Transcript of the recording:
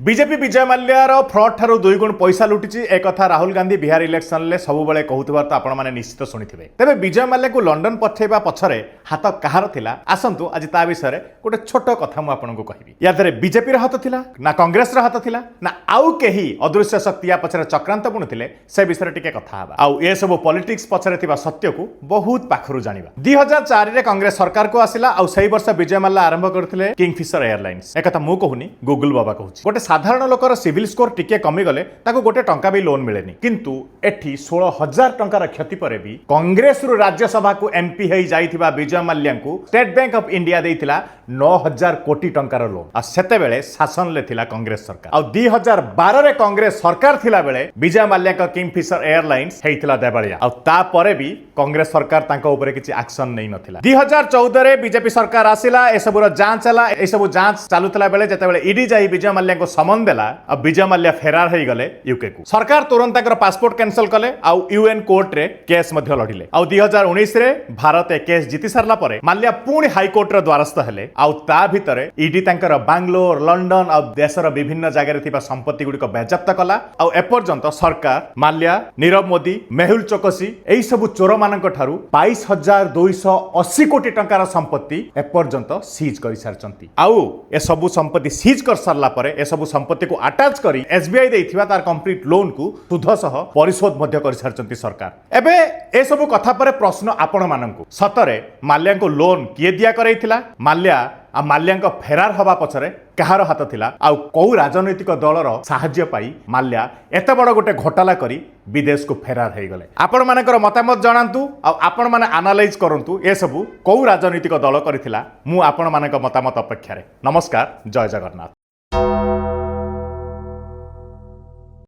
BJP विजय माल्यार fraud ठारू 2 गुण पैसा लुटिची एक कथा राहुल गांधी बिहार इलेक्शन ले सबुबले कहूथिबार तो आपण माने निश्चित शुणिथिबे। तेबे विजय माल्या को लंडन पठेबा पछरे हाथ कहार थिला आसंतु आज ता विषय रे गोटे छोट कथा मु आपनको कहिबी। या दरे बीजेपी र हाथ थिला ना कांग्रेस र हाथ थिला ना आउ केही अदृश्य शक्ति या पछरे चक्रांत बुणुथिले से विषय टिके कथा हबा। आउ ए सब पॉलिटिक्स पछरे थिबा सत्य को बहुत पाखरु जानिबा। 2004 रे कांग्रेस सरकार को आसिला आउ सही वर्ष विजय माल्या आरंभ करथिले किंगफिशर एयरलाइंस। एक कथा मु कहूनी गूगल बाबा कहूची। गोटे साधारण लोकर सिविल स्कोर टिके कमी गले ताको गोटे टंका भी लोन मिलेनी किंतु एठी 16,000 टंकार क्षति परे भी कांग्रेस रु राज्यसभा को एमपी हेई जाइथिबा विजय माल्या को स्टेट बैंक ऑफ इंडिया देइथिला 9,000 कोटी टंकार लोन। आ सेते बेले शासन ले थिला कांग्रेस सरकार। आ 2012 रे कांग्रेस सरकार थिला बेले विजय माल्या का किंगफिशर एयरलाइंस हेइथिला देबालिया। आ ता परे भी कांग्रेस सरकार तांको ऊपर किछि एक्शन नै नथिला। 2014 रे बीजेपी सरकार आसिला ए सबुर जांच हला। ए सबु जांच चालुतला बेले जते बेले ईडी जाई विजय माल्या को समन देला। अब विजय माल्या फेरार हो गले यूके को। सरकार तुरंत पासपोर्ट कैंसल कले आउ यूएन कोर्ट रे केस मध्य लढिले। आउ 2019 रे भारत ए केस जीति सारला परे माल्या पुणी हाई कोर्ट रे द्वारस्थ हेले। आउ ता भितरे ईडी तांकर बांग्लोर लंडन आउ देशर विभिन्न जगह रे थिबा संपत्ति गुडी को बेजप्त कला। आउ एपर्यंत सरकार माल्या नीरव मोदी मेहुल चोकसी एई सब चोर मानक ठारू 22,280 कोटी टंकार संपत्ति एपर्यंत सीज करि सारचंती। आउ ए सब संपत्ति सीज कर सारला परे ए सब संपत्ति को अटैच करी एसबीआई देइथिबा तार कंप्लीट लोन को सुध सह परिशोध मध्य कर सारचंती सरकार। एबे ए सब कथा परे प्रश्न आपण माननकु सतरे माल्या को लोन किए दिया करैथिला माल्या आ माल्या फेरार हवा पछरे कहार हाथ थिला आ कौ राजनैतिक दलर साहाय्य पाई माल्या एते बड़ गोटे घोटाला करी विदेश को फेरार हो गले। आपण मानकर मतामत जणांतु आ आपण माने एनालाइज करंतु ए सब कौ राजनैतिक दल करिथिला। मु आपण मानक मतामत अपेक्षा रे। नमस्कार, जय जगन्नाथ।